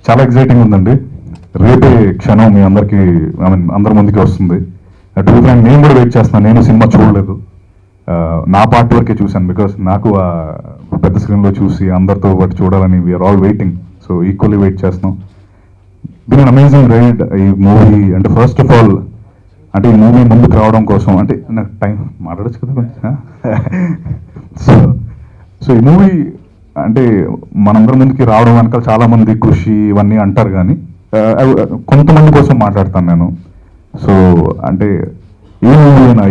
చాలా ఎక్సైటింగ్ ఉందండి. రేపే క్షణం మీ అందరికీ అందరి ముందుకి వస్తుంది. టు బి ఫ్రాంక్ నేను కూడా వెయిట్ చేస్తున్నాను. నేను సినిమా చూడలేదు, నా పార్ట్ వరకే చూశాను. బికాస్ నాకు ఆ పెద్ద స్క్రీన్లో చూసి అందరితో పాటు చూడాలని we're all waiting. So equally wait చేస్తున్నాం. బిన్ అన్ అమేజింగ్ రైడ్ ఈ మూవీ. అంటే ఫస్ట్ ఆఫ్ ఆల్ అంటే ఈ మూవీ ముందుకు రావడం కోసం అంటే నాకు టైం మాట్లాడచ్చు కదా కొంచెం. సో ఈ మూవీ అంటే మనందరి ముందుకి రావడం వెనకాల చాలా మంది కృషి ఇవన్నీ అంటారు, కానీ కొంతమంది కోసం మాట్లాడతాను నేను. సో అంటే ఏ మూవీ అయినా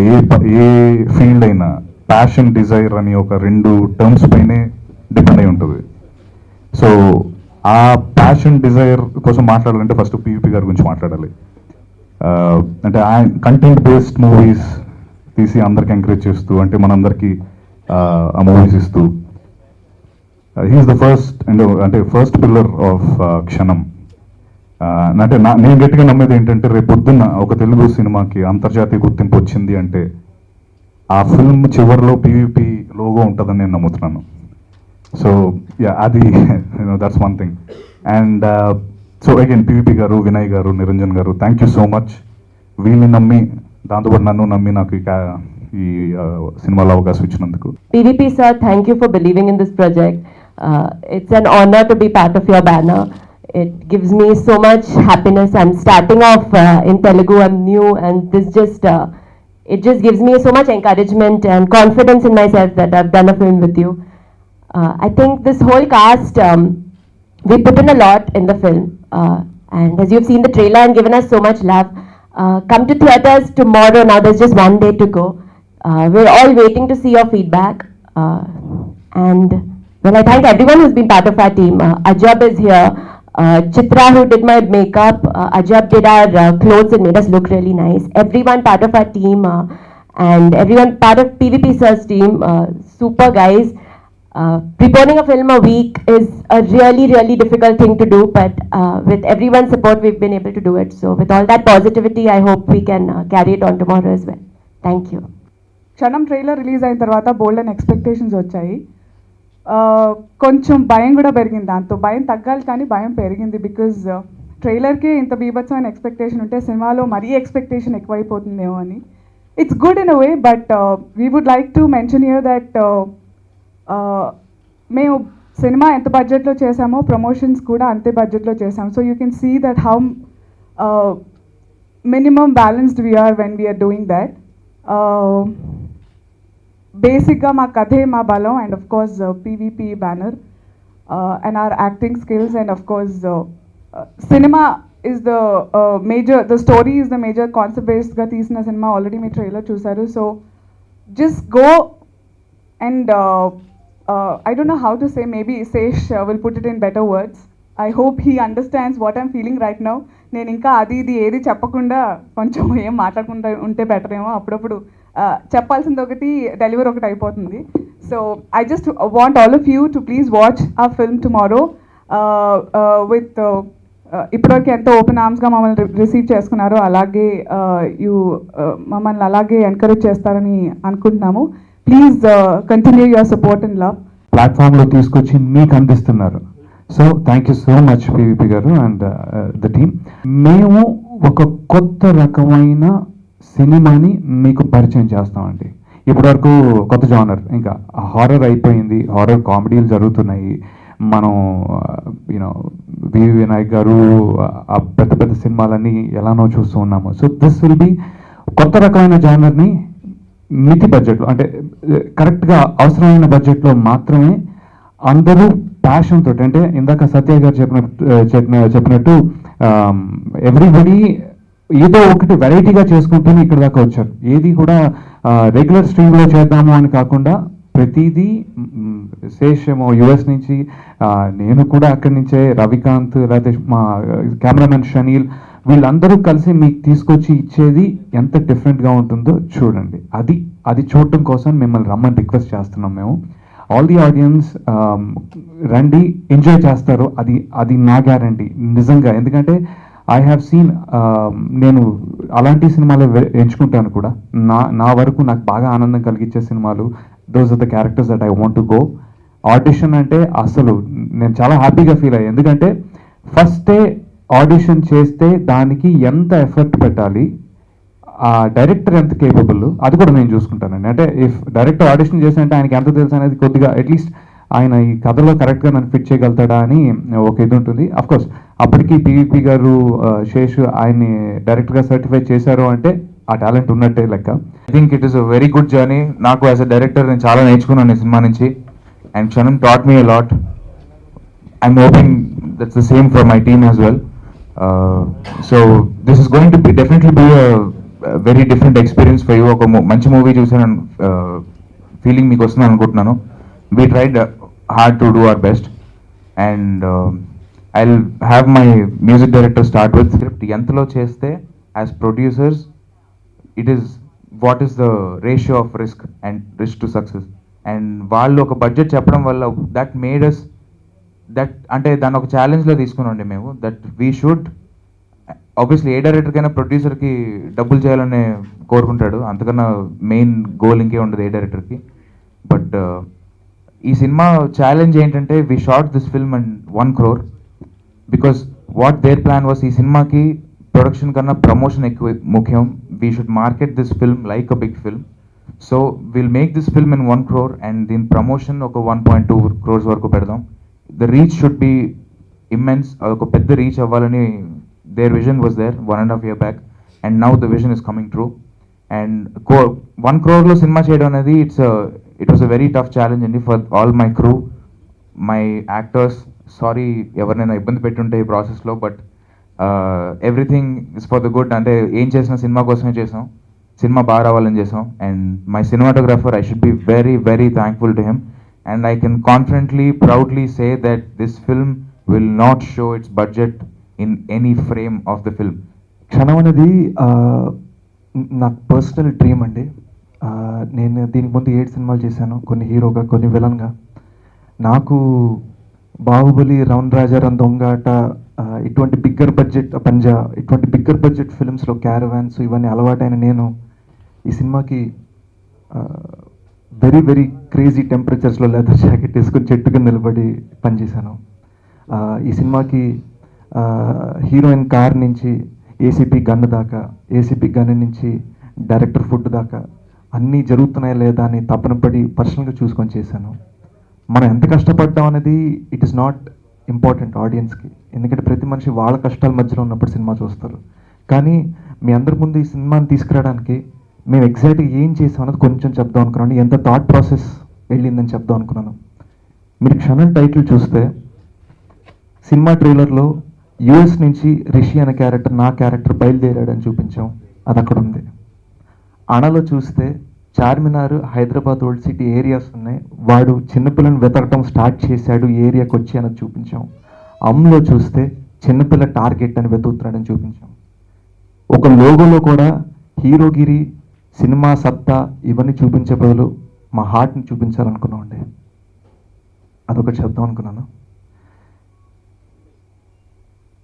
ఏ ఫీల్డ్ అయినా ప్యాషన్, డిజైర్ అని ఒక 2 టర్మ్స్ పైనే డిపెండ్ అయి ఉంటుంది. సో ఆ ప్యాషన్, డిజైర్ కోసం మాట్లాడాలంటే ఫస్ట్ పివిపి గారి గురించి మాట్లాడాలి. అంటే ఆయన కంటెంట్ బేస్డ్ మూవీస్ తీసి అందరికి ఎంకరేజ్ చేస్తూ, అంటే మనందరికీ ఆ మూవీస్ ఇస్తూ, హీఈస్ ద ఫస్ట్ అంటే ఫస్ట్ పిల్లర్ ఆఫ్ క్షణం. అంటే నేను గట్టిగా నమ్మేది ఏంటంటే రేపు పొద్దున్న ఒక తెలుగు సినిమాకి అంతర్జాతీయ గుర్తింపు వచ్చింది అంటే ఆ ఫిల్మ్ చివరిలో పివిపి లోగో ఉంటుందని నేను నమ్ముతున్నాను. సో అది that's one thing. And so again PVP గారు, వినయ్ గారు, నిరంజన్ గారు, థ్యాంక్ యూ సో మచ్. వీళ్ళని నమ్మి, దాంతోపాటు నన్ను నమ్మి నాకు ఈ సినిమాలో అవకాశం ఇచ్చినందుకు. PVP sir, thank you for believing in this project. It's an honor to be part of your banner. It gives me so much happiness. I'm starting off in Telugu. I'm new, and it just gives me so much encouragement and confidence in myself that I've done a film with you. I think this whole cast, we put in a lot in the film, and as you've seen the trailer and given us so much love. Come to theaters tomorrow. Now there's just one day to go. We're all waiting to see your feedback. And well, I thank everyone who's been part of our team. Ajab is here. Chitra, who did my makeup. Ajab did our clothes and made us look really nice. Everyone part of our team, and everyone part of PVP sir's team. Super guys. Preponing a film a week is a really, really difficult thing to do, but with everyone's support, we've been able to do it. So with all that positivity, I hope we can carry it on tomorrow as well. Thank you. క్షణం trailer release అయిన తర్వాత బోల్డ్ and expectations వచ్చాయి. కొంచెం భయం కూడా పెరిగింది. దాంతో భయం తగ్గాలి కానీ భయం పెరిగింది. బికాజ్ ట్రైలర్కే ఇంత బీభత్సమైన ఎక్స్పెక్టేషన్ ఉంటే సినిమాలో మరీ ఎక్స్పెక్టేషన్ ఎక్కువైపోతుందేమో అని. It's good in a way, but we would like to mention here that మేము సినిమా ఎంత బడ్జెట్లో చేసామో ప్రమోషన్స్ కూడా అంతే బడ్జెట్లో చేసాం. So you can see that how minimum balanced we are when we are doing that. బేసిక్గా మా కథే మా బలం, and of course PVP banner and our acting skills, and of course cinema is the story is the major concept బేస్డ్గా తీసిన cinema. Already మీ trailer చూసారు. So just go and I don't know how to say, maybe Sesh will put it in better words. I hope he understands what I'm feeling right now. నేను ఇంకా అది ఇది ఏది చెప్పకుండా కొంచెం ఏం మాట్లాడకుండా ఉంటే బెటర్ ఏమో. అప్పుడప్పుడు చెప్పాల్సింది ఒకటి, డెలివరీ ఒకటి అయిపోతుంది. So I just want all of you to please watch ఆ ఫిల్మ్ టుమారో విత్ ఇప్పటివరకు ఎంతో ఓపెన్ ఆర్మ్స్గా మమ్మల్ని రిసీవ్ చేసుకున్నారో అలాగే మమ్మల్ని అలాగే ఎంకరేజ్ చేస్తారని అనుకుంటున్నాము. Please continue your support and love. ప్లాట్ఫామ్లో తీసుకొచ్చి మీకు అందిస్తున్నారు. So thank you so much PVP గారు అండ్ ద టీమ్. మేము ఒక కొత్త రకమైన సినిమాని మీకు పరిచయం చేస్తామండి. ఇప్పటివరకు కొత్త జానర్, ఇంకా హారర్ అయిపోయింది, హారర్ కామెడీలు జరుగుతున్నాయి. మనం వినాయక్ గారు ఆ పెద్ద పెద్ద సినిమాలన్నీ ఎలానో చూస్తూ ఉన్నాము. సో దిస్ విల్ బి కొత్త రకమైన జానర్ని మితి బడ్జెట్లో, అంటే కరెక్ట్గా అవసరమైన బడ్జెట్లో మాత్రమే అందరూ ప్యాషన్ తోటి, అంటే ఇందాక సత్య గారు చెప్పినట్టు ఎవ్రీబడి ఏదో ఒకటి వెరైటీగా చేసుకుంటూనే ఇక్కడ దాకా వచ్చారు. ఏది కూడా రెగ్యులర్ స్ట్రీమ్లో చేద్దాము అని కాకుండా ప్రతిదీ శేషమో యుఎస్ నుంచి, నేను కూడా అక్కడి నుంచే, రవికాంత్, లేకపోతే మా కెమెరామెన్ షనీల్, వీళ్ళందరూ కలిసి మీకు తీసుకొచ్చి ఇచ్చేది ఎంత డిఫరెంట్గా ఉంటుందో చూడండి. అది చూడటం కోసం మిమ్మల్ని రమ్మని రిక్వెస్ట్ చేస్తున్నాం మేము. ఆల్ ది ఆడియన్స్ రండి, ఎంజాయ్ చేస్తారు. అది నా గ్యారంటీ నిజంగా. ఎందుకంటే ఐ హ్యావ్ సీన్, నేను అలాంటి సినిమాలు ఎంచుకుంటాను కూడా. నా వరకు నాకు బాగా ఆనందం కలిగించే సినిమాలు, those are the characters that I want to go. Audition అంటే అసలు నేను చాలా హ్యాపీగా ఫీల్ అయ్యాను. ఎందుకంటే ఫస్టే ఆడిషన్ చేస్తే దానికి ఎంత ఎఫర్ట్ పెట్టాలి, ఆ డైరెక్టర్ ఎంత కేపబుల్, అది కూడా నేను చూసుకుంటానండి. అంటే ఇఫ్ డైరెక్టర్ ఆడిషన్ చేసినట్టే ఆయనకి ఎంత తెలుసు అనేది కొద్దిగా అట్లీస్ట్ ఆయన ఈ కథలో కరెక్ట్గా నన్ను ఫిట్ చేయగలుగుతాడా అని ఒక ఇది ఉంటుంది. అఫ్కోర్స్ అప్పటికి పివిపి గారు శేష్ ఆయన్ని డైరెక్ట్గా సర్టిఫై చేశారు అంటే ఆ టాలెంట్ ఉన్నట్టే లెక్క. I think it is a very good journey. నాకు యాజ్ అ డైరెక్టర్ నేను చాలా నేర్చుకున్నాను ఈ సినిమా నుంచి, and Kshanam taught me a lot. I'm hoping that's the same for my team as well. So this is going to be definitely be very different experience for you. ఒక మంచి movie చూసాను feeling మీకు వస్తుంది అనుకుంటున్నాను. We tried hard to do our best, and I will have my music director start with script ఎంతలో చేస్తే as producers it is what is the ratio of risk to success. And వాళ్ళు ఒక budget చెప్పడం వల్ల that made us that, అంటే దాన్ని ఒక ఛాలెంజ్లో తీసుకున్నాండి మేము. దట్ వీ షుడ్ ఆబ్వియస్లీ ఏ డైరెక్టర్కైనా ప్రొడ్యూసర్కి డబ్బులు చేయాలని కోరుకుంటాడు, అంతకన్నా మెయిన్ గోల్ ఇంకే ఉండదు ఏ డైరెక్టర్కి. బట్ ఈ సినిమా ఛాలెంజ్ ఏంటంటే we shot this film and 1 crore because what their plan was ఈ సినిమాకి ప్రొడక్షన్ కన్నా ప్రమోషన్ ఎక్కువ ముఖ్యం. We should market this film like a big film. So will make this film in 1 crore and దీని promotion ఒక 1.2 crores వరకు పెడదాం. The reach should be immense, ఒక పెద్ద రీచ్ అవ్వాలని their vision was there 1.5 years back, and now the vision is coming true. And 1 crore లో cinema చేయడం అనేది it was a very tough challenge అండి for all my crew, my actors. Sorry ఎవరినైనా ఇబ్బంది పెట్టుంటే ఈ ప్రాసెస్లో, but everything is for the good. అంటే ఏం చేసినా సినిమా కోసమే చేసాం, సినిమా బాగా రావాలని చేసాం. And my cinematographer, I should be very very thankful to him, and I can confidently proudly say that this film will not show it's budget in any frame of the film. క్షణం అనేది నాకు personal dream అండి. నేను దీనికి ముందు 7 సినిమాలు చేశాను, కొన్ని హీరోగా కొన్ని విలన్గా. నాకు బాహుబలి, రౌండ్ రాజారాం, దొంగాట, ఇటువంటి బిగ్గర్ బడ్జెట్ పంజా, ఇటువంటి బిగ్గర్ బడ్జెట్ ఫిల్మ్స్లో క్యారవాన్స్ ఇవన్నీ అలవాటైన నేను ఈ సినిమాకి వెరీ వెరీ క్రేజీ టెంపరేచర్స్లో లెదర్ జాకెట్ వేసుకుని చెట్టు కింద నిలబడి పనిచేశాను. ఈ సినిమాకి హీరోయిన్ కార్ నుంచి ఏసీపీ గన్ దాకా, ఏసీపీ గన్ నుంచి డైరెక్టర్ ఫుడ్ దాకా అన్నీ జరుగుతున్నాయా లేదా అని తపన పడి పర్సనల్గా చూసుకొని చేశాను. మనం ఎంత కష్టపడ్డాం అనేది ఇట్ ఈస్ నాట్ ఇంపార్టెంట్ ఆడియన్స్కి, ఎందుకంటే ప్రతి మనిషి వాళ్ళ కష్టాల మధ్యలో ఉన్నప్పుడు సినిమా చూస్తారు. కానీ మీ అందరి ముందు ఈ సినిమాని తీసుకురావడానికి మేము ఎగ్జాక్ట్గా ఏం చేసాం అన్నది కొంచెం చెప్దాం అనుకున్నాను, ఎంత థాట్ ప్రాసెస్ వెళ్ళిందని చెప్దాం అనుకున్నాను. మీరు క్షణం టైటిల్ చూస్తే సినిమా ట్రైలర్లో యూఎస్ నుంచి రిషి అనే క్యారెక్టర్, నా క్యారెక్టర్ బయలుదేరాడని చూపించాం, అది అక్కడ ఉంది. అణలో చూస్తే Charminar, Hyderabad old city areas ఉన్నాయి, వాడు చిన్నపిల్లని వెతకటం స్టార్ట్ చేశాడు ఏరియాకి వచ్చి అని చూపించాం. అమ్లో చూస్తే చిన్నపిల్ల టార్గెట్ అని వెతుకుతున్నాడని చూపించాం. ఒక లోగోలో కూడా హీరోగిరి, సినిమా సత్తా ఇవన్నీ చూపించే బదులు మా హార్ట్ని చూపించాలనుకున్నామండి. అదొకటి చెప్దాం అనుకున్నాను.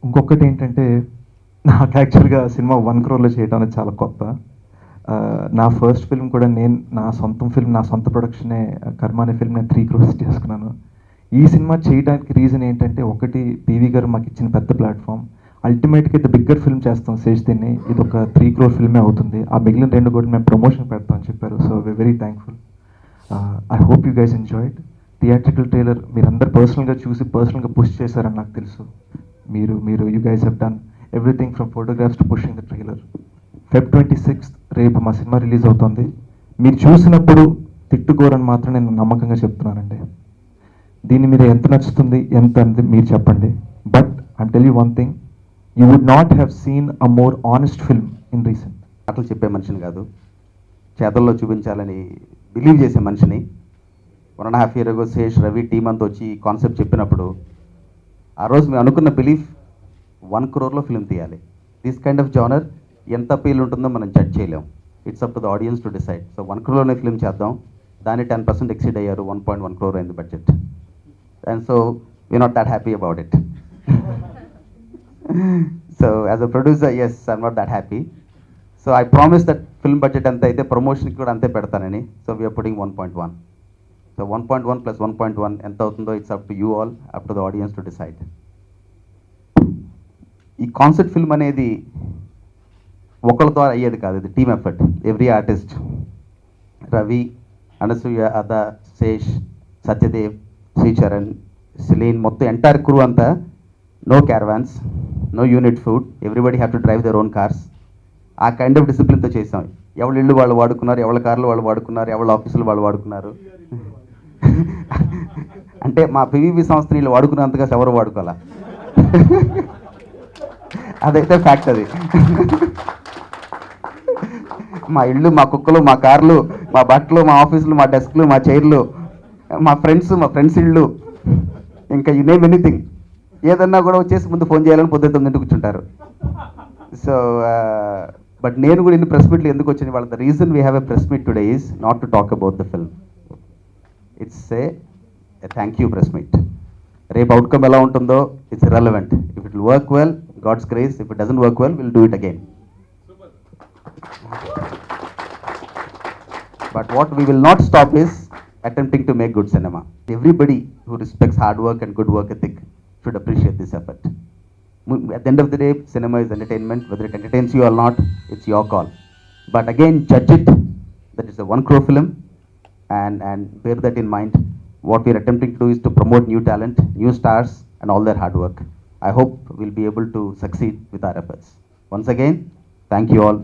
ఇంకొకటి ఏంటంటే నాకు యాక్చువల్గా సినిమా 1 crore చేయడం అనేది చాలా కొత్త. నా ఫస్ట్ ఫిల్మ్ కూడా నేను నా సొంత ఫిల్మ్, నా సొంత ప్రొడక్షనే కర్మ అనే ఫిల్మ్ నేను 3 crores చేసుకున్నాను. ఈ సినిమా చేయడానికి రీజన్ ఏంటంటే, ఒకటి పివి గారు మాకు ఇచ్చిన పెద్ద ప్లాట్ఫామ్. అల్టిమేట్గా అయితే బిగ్గర్ ఫిల్మ్ చేస్తాం శేష్, దీన్ని ఇది ఒక 3 crore ఫిల్మే అవుతుంది, ఆ మిగిలిన 2 కూడా మేము ప్రమోషన్ పెడతాం అని చెప్పారు. So we very thankful. I hope you guys enjoyed. Theatrical trailer మీరందరూ పర్సనల్గా చూసి పర్సనల్గా పుష్ చేశారని నాకు తెలుసు. మీరు you guys have done everything from photographs to pushing the trailer. Feb 26th రేపు మా సినిమా రిలీజ్ అవుతుంది. మీరు చూసినప్పుడు తిట్టుకోరని మాత్రం నేను నమ్మకంగా చెప్తున్నానండి. దీన్ని మీరు ఎంత నచ్చుతుంది ఎంత అనేది మీరు చెప్పండి. But I tell you one thing, you would not have seen a more honest film in recent. మాటలు చెప్పే మనిషిని కాదు, చేతల్లో చూపించాలని బిలీవ్ చేసే మనిషిని. 1.5 years ago Sesh, Ravi team అంతా వచ్చి కాన్సెప్ట్ చెప్పినప్పుడు ఆ రోజు మేము అనుకున్న బిలీఫ్ 1 crore ఫిల్మ్ తీయాలి. దిస్ కైండ్ ఆఫ్ జానర్ ఎంత అపీల్ ఉంటుందో మనం జడ్జ్ చేయలేం. It's up to the audience to decide. So 1 crore film చేద్దాం. దాన్ని 10% ఎక్సీడ్ అయ్యారు, 1.1 crore అయింది budget. And so we not that happy about it. So as a producer, yes, I'm not that happy. So I promise that film budget ఎంత అయితే ప్రమోషన్కి కూడా అంతే పెడతానని. So we are putting 1.1. So 1.1 + 1.1 ఎంత అవుతుందో it's up to you all, up to the audience to decide. ఈ concept film అనేది ఒకళ్ళ ద్వారా అయ్యేది కాదు, ఇది team effort. Every artist, Ravi, Anasuya, Adah, Sesh, Satyadev, Sricharan, సిలీన్, మొత్తం ఎంటైర్ క్రూ అంతా, no caravans, no unit food, everybody have to drive their own cars. ఆ కైండ్ ఆఫ్ డిసిప్లిన్తో చేసాం. ఎవరి ఇళ్ళు వాళ్ళు వాడుకున్నారు, ఎవరి కార్లు వాళ్ళు వాడుకున్నారు, ఎవరి ఆఫీసులు వాళ్ళు వాడుకున్నారు. అంటే మా పివిపి సంస్థ వీళ్ళు వాడుకున్నంతగా ఎవరు వాడుకోవాలా, అదైతే ఫ్యాక్ట్. అది మా ఇళ్ళు, మా కుక్కలు, మా కార్లు, మా బట్టలు, మా ఆఫీసులు, మా డెస్క్లు, మా చైర్లు, మా ఫ్రెండ్స్ ఇళ్ళు, ఇంకా యు నేమ్ ఎనీథింగ్, ఏదన్నా కూడా వచ్చేసి ముందు ఫోన్ చేయాలని పొద్దున్న 9 కూర్చుంటారు. సో బట్ నేను కూడా ఇన్ని ప్రెస్ మీట్లు ఎందుకు వచ్చింది వాళ్ళ, the reason we have a press meet today is not to talk about the film, it's a thank you press meet. రేపు అవుట్కమ్ ఎలా ఉంటుందో it's irrelevant. If it will work well, God's grace. If it doesn't work well, will do it again. But what we will not stop is attempting to make good cinema. Everybody who respects hard work and good work ethic should appreciate this effort. At the end of the day, cinema is entertainment. Whether it entertains you or not, it's your call. But again, judge it that it's a 1 crore film, and bear that in mind. What we are attempting to do is to promote new talent, new stars, and all their hard work. I hope we'll be able to succeed with our efforts. Once again, thank you all.